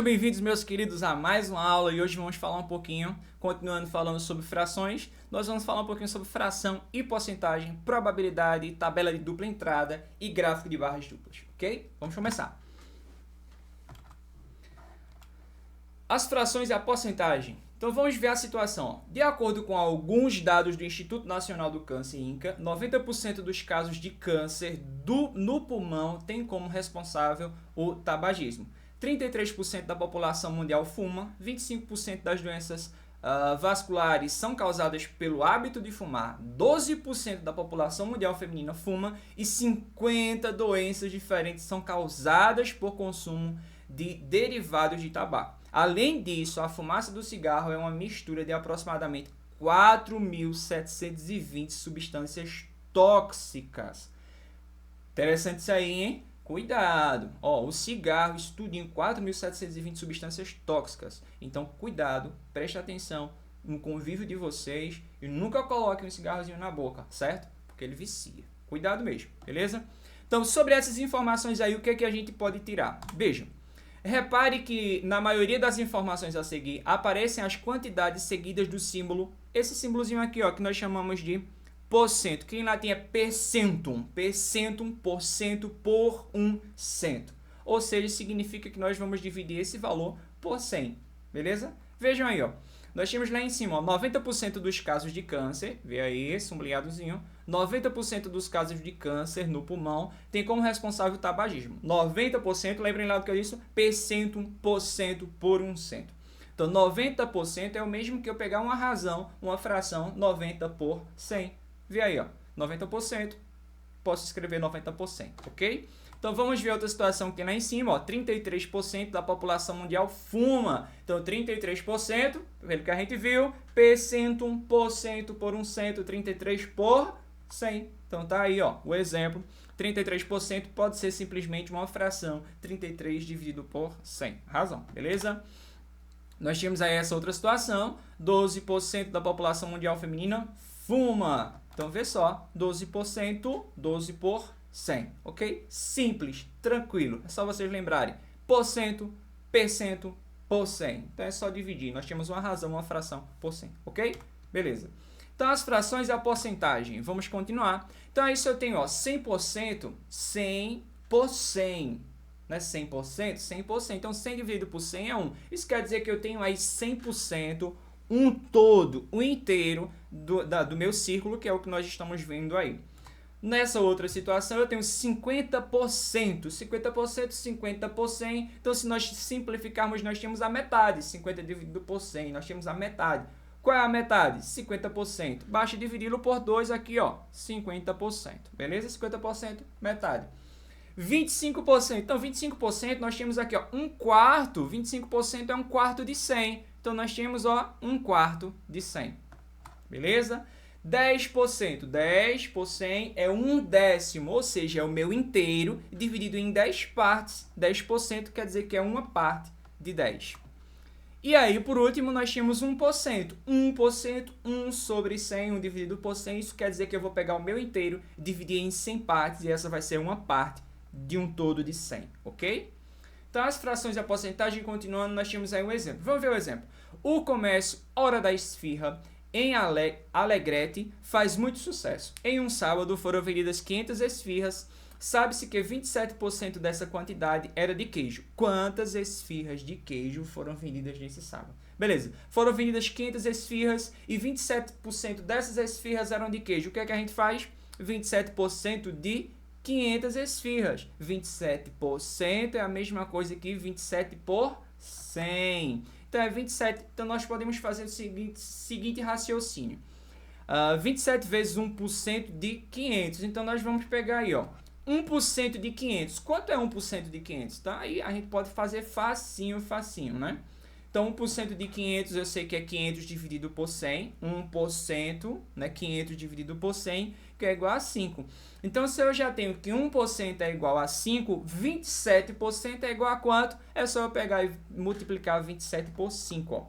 Bem-vindos, meus queridos, a mais uma aula e hoje vamos falar um pouquinho, continuando falando sobre frações, nós vamos falar um pouquinho sobre fração e porcentagem, probabilidade, tabela de dupla entrada e gráfico de barras duplas, ok? Vamos começar. As frações e a porcentagem. Então vamos ver a situação. De acordo com alguns dados do Instituto Nacional do Câncer, INCA, 90% dos casos de câncer no pulmão tem como responsável o tabagismo. 33% da população mundial fuma, 25% das doenças vasculares são causadas pelo hábito de fumar, 12% da população mundial feminina fuma e 50 doenças diferentes são causadas por consumo de derivados de tabaco. Além disso, a fumaça do cigarro é uma mistura de aproximadamente 4.720 substâncias tóxicas. Interessante isso aí, hein? Cuidado! O cigarro, estudinho, 4.720 substâncias tóxicas. Então, cuidado, preste atenção no convívio de vocês e nunca coloquem um cigarrozinho na boca, certo? Porque ele vicia. Cuidado mesmo, beleza? Então, sobre essas informações aí, o que é que a gente pode tirar? Vejam, repare que na maioria das informações a seguir aparecem as quantidades seguidas do símbolo, esse símbolozinho aqui, ó, que nós chamamos de porcento, que em latim é percentum, por cento. Ou seja, significa que nós vamos dividir esse valor por 100, beleza? Vejam aí, ó. Nós temos lá em cima, ó, 90% dos casos de câncer, vê aí, sublinhadozinho, 90% dos casos de câncer no pulmão tem como responsável o tabagismo. 90%, lembrem lá do que eu disse, percentum, por cento. Então, 90% é o mesmo que eu pegar uma razão, uma fração, 90 por 100. Vê aí, ó, 90%, posso escrever 90%, ok? Então, vamos ver outra situação aqui lá em cima, ó, 33% da população mundial fuma. Então, 33%, pelo que a gente viu, percentum, por cento, 33 por 100. Então, tá aí, ó, o exemplo. 33% pode ser simplesmente uma fração, 33 dividido por 100. Razão, beleza? Nós tínhamos aí essa outra situação, 12% da população mundial feminina fuma. Então, vê só, 12%, 12 por 100, ok? Simples, tranquilo, é só vocês lembrarem. Porcento, percento, por 100. Então, é só dividir. Nós temos uma razão, uma fração por 100, ok? Beleza. Então, as frações e a porcentagem. Vamos continuar. Então, isso eu tenho, ó, 100%, 100 por 100. Não é 100%? 100%. Então, 100 dividido por 100 é 1. Isso quer dizer que eu tenho aí 100%, um todo, um inteiro do meu círculo, que é o que nós estamos vendo aí. Nessa outra situação, eu tenho 50%. 50%, 50 por 100. Então, se nós simplificarmos, nós temos a metade. 50 dividido por 100, nós temos a metade. Qual é a metade? 50%. Basta dividi-lo por 2 aqui, ó, 50%. Beleza? 50%, metade. 25%. Então, 25% nós temos aqui, ó, um quarto. 25% é um quarto de 100. Então, nós temos, ó, um quarto de 100. Beleza? 10%. 10 por 100 é um décimo, ou seja, é o meu inteiro dividido em 10 partes. 10% quer dizer que é uma parte de 10. E aí, por último, nós temos 1%. 1%, 1 sobre 100, 1 dividido por 100. Isso quer dizer que eu vou pegar o meu inteiro, dividir em 100 partes, e essa vai ser uma parte de um todo de 100, ok? Então, as frações e a porcentagem, continuando, nós temos aí um exemplo. Vamos ver o exemplo. O comércio Hora da Esfirra, em Alegrete, faz muito sucesso. Em um sábado, foram vendidas 500 esfirras. Sabe-se que 27% dessa quantidade era de queijo. Quantas esfirras de queijo foram vendidas nesse sábado? Beleza. Foram vendidas 500 esfirras e 27% dessas esfirras eram de queijo. O que é que a gente faz? 27% de 500 esfirras. 27% é a mesma coisa que 27 por 100. Então, é 27. Então, nós podemos fazer o seguinte raciocínio. 27 vezes 1% de 500. Então, nós vamos pegar aí, ó, 1% de 500. Quanto é 1% de 500? Tá? Aí a gente pode fazer facinho, né? Então, 1% de 500 eu sei que é 500 dividido por 100. 1%, né? 500 dividido por 100, que é igual a 5. Então, se eu já tenho que 1% é igual a 5, 27% é igual a quanto? É só eu pegar e multiplicar 27 por 5, ó.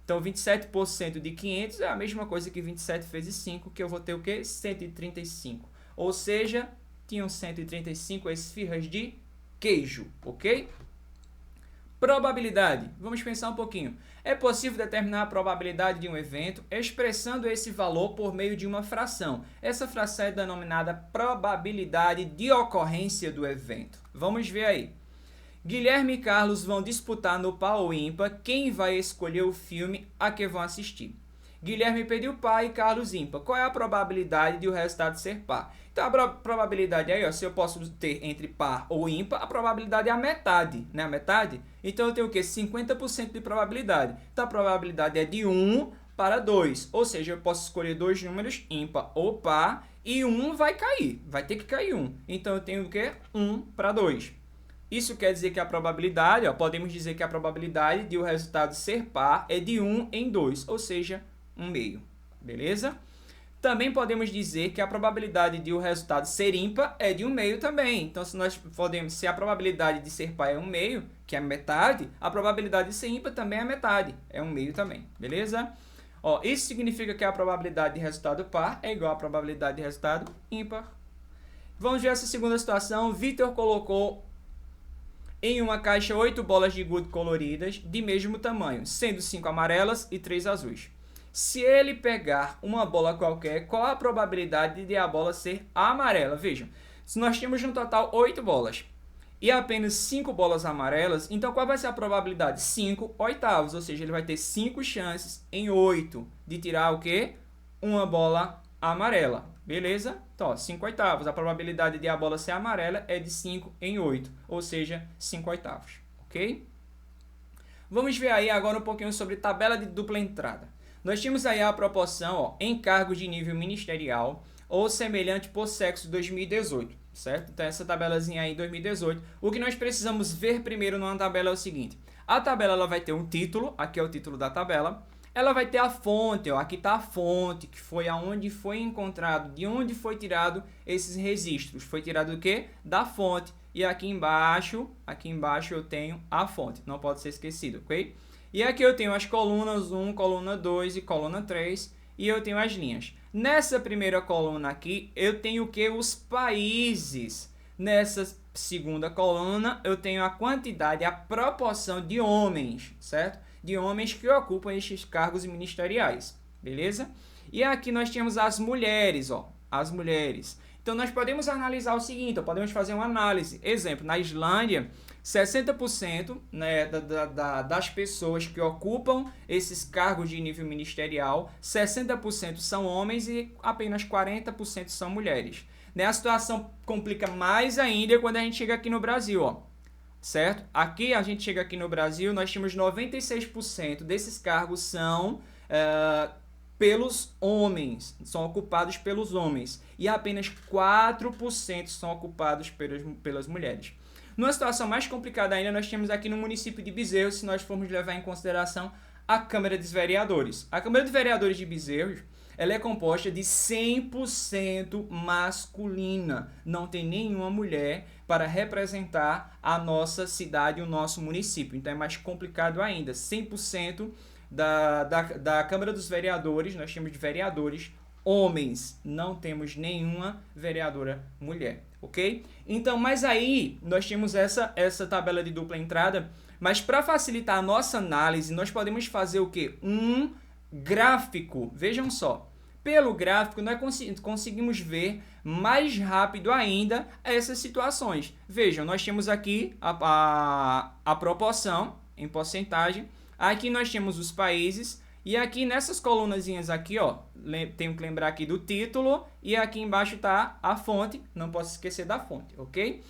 Então, 27% de 500 é a mesma coisa que 27 vezes 5, que eu vou ter o quê? 135. Ou seja, tinham 135 esfirras de queijo, ok? Probabilidade. Vamos pensar um pouquinho. É possível determinar a probabilidade de um evento expressando esse valor por meio de uma fração. Essa fração é denominada probabilidade de ocorrência do evento. Vamos ver aí. Guilherme e Carlos vão disputar no par ou ímpar quem vai escolher o filme a que vão assistir. Guilherme pediu par e Carlos ímpar. Qual é a probabilidade de o resultado ser par? Então, a probabilidade aí, ó, se eu posso ter entre par ou ímpar, a probabilidade é a metade, né? A metade? Então, eu tenho o quê? 50% de probabilidade. Então, a probabilidade é de 1 para 2. Ou seja, eu posso escolher dois números, ímpar ou par, e um vai cair. Vai ter que cair um. Então, eu tenho o quê? 1 para 2. Isso quer dizer que a probabilidade, ó, podemos dizer que a probabilidade de o resultado ser par é de 1 em 2, ou seja, 1 meio. Beleza? Também podemos dizer que a probabilidade de o resultado ser ímpar é de 1 meio também. Então, se a probabilidade de ser par é 1 meio, que é metade, a probabilidade de ser ímpar também é metade, é 1 meio também. Beleza? Ó, isso significa que a probabilidade de resultado par é igual à probabilidade de resultado ímpar. Vamos ver essa segunda situação. Vitor colocou em uma caixa 8 bolas de gude coloridas de mesmo tamanho, sendo 5 amarelas e 3 azuis. Se ele pegar uma bola qualquer, qual a probabilidade de a bola ser amarela? Vejam, se nós temos no total 8 bolas e apenas 5 bolas amarelas, então qual vai ser a probabilidade? 5 oitavos, ou seja, ele vai ter 5 chances em 8 de tirar o quê? Uma bola amarela. Beleza? Então, ó, 5 oitavos. A probabilidade de a bola ser amarela é de 5 em 8, ou seja, 5 oitavos. Ok? Vamos ver aí agora um pouquinho sobre tabela de dupla entrada. Nós tínhamos aí a proporção, ó, em cargos de nível ministerial ou semelhante por sexo 2018, certo? Então, essa tabelazinha aí 2018. O que nós precisamos ver primeiro numa tabela é o seguinte. A tabela ela vai ter um título, aqui é o título da tabela. Ela vai ter a fonte, ó, aqui está a fonte, que foi aonde foi encontrado, de onde foi tirado esses registros. Foi tirado do quê? Da fonte. E aqui embaixo eu tenho a fonte, não pode ser esquecido, ok? E aqui eu tenho as colunas 1, coluna 2 e coluna 3, e eu tenho as linhas. Nessa primeira coluna aqui, eu tenho o que? Os países. Nessa segunda coluna, eu tenho a quantidade, a proporção de homens, certo? De homens que ocupam estes cargos ministeriais, beleza? E aqui nós temos as mulheres, ó, as mulheres. Então, nós podemos analisar o seguinte, ó, podemos fazer uma análise. Exemplo, na Islândia, 60%, né, das pessoas que ocupam esses cargos de nível ministerial, 60% são homens e apenas 40% são mulheres. Né? A situação complica mais ainda quando a gente chega aqui no Brasil, ó. Certo? Aqui a gente chega aqui no Brasil, nós temos 96% desses cargos são pelos homens, são ocupados pelos homens, e apenas 4% são ocupados pelas mulheres. Numa situação mais complicada ainda, nós temos aqui no município de Bezerros, se nós formos levar em consideração a Câmara dos Vereadores. A Câmara dos Vereadores de Bezerros, ela é composta de 100% masculina, não tem nenhuma mulher para representar a nossa cidade, o nosso município. Então é mais complicado ainda. 100% da Câmara dos Vereadores, nós temos vereadores homens, não temos nenhuma vereadora mulher, ok? Então, mas aí nós temos essa tabela de dupla entrada, mas para facilitar a nossa análise, nós podemos fazer o quê? Um gráfico. Vejam só. Pelo gráfico, nós conseguimos ver mais rápido ainda essas situações. Vejam, nós temos aqui a proporção em porcentagem. Aqui nós temos os países. E aqui nessas colunazinhas aqui, ó, tenho que lembrar aqui do título. E aqui embaixo está a fonte. Não posso esquecer da fonte, ok?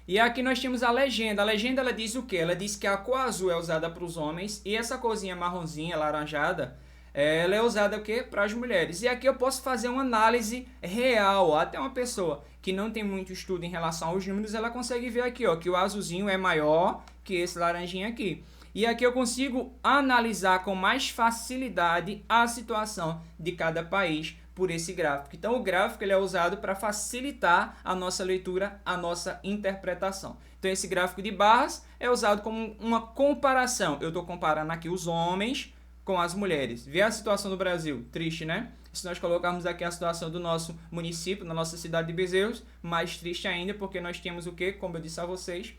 E aqui nós temos a legenda. A legenda ela diz o quê? Ela diz que a cor azul é usada para os homens. E essa corzinha marronzinha, laranjada, ela é usada para as mulheres. E aqui eu posso fazer uma análise real. Até uma pessoa que não tem muito estudo em relação aos números, ela consegue ver aqui, ó, que o azulzinho é maior que esse laranjinha aqui. E aqui eu consigo analisar com mais facilidade a situação de cada país por esse gráfico. Então o gráfico ele é usado para facilitar a nossa leitura, a nossa interpretação. Então esse gráfico de barras é usado como uma comparação. Eu estou comparando aqui os homens com as mulheres. Vê a situação do Brasil, triste, né? Se nós colocarmos aqui a situação do nosso município, na nossa cidade de Bezerros, mais triste ainda, porque nós temos o quê? Como eu disse a vocês,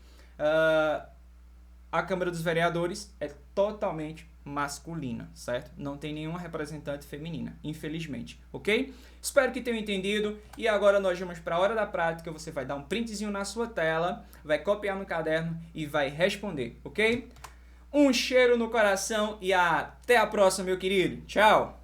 a Câmara dos Vereadores é totalmente masculina, certo? Não tem nenhuma representante feminina, infelizmente, ok? Espero que tenham entendido e agora nós vamos para a hora da prática. Você vai dar um printzinho na sua tela, vai copiar no caderno e vai responder, ok? Um cheiro no coração e até a próxima, meu querido. Tchau!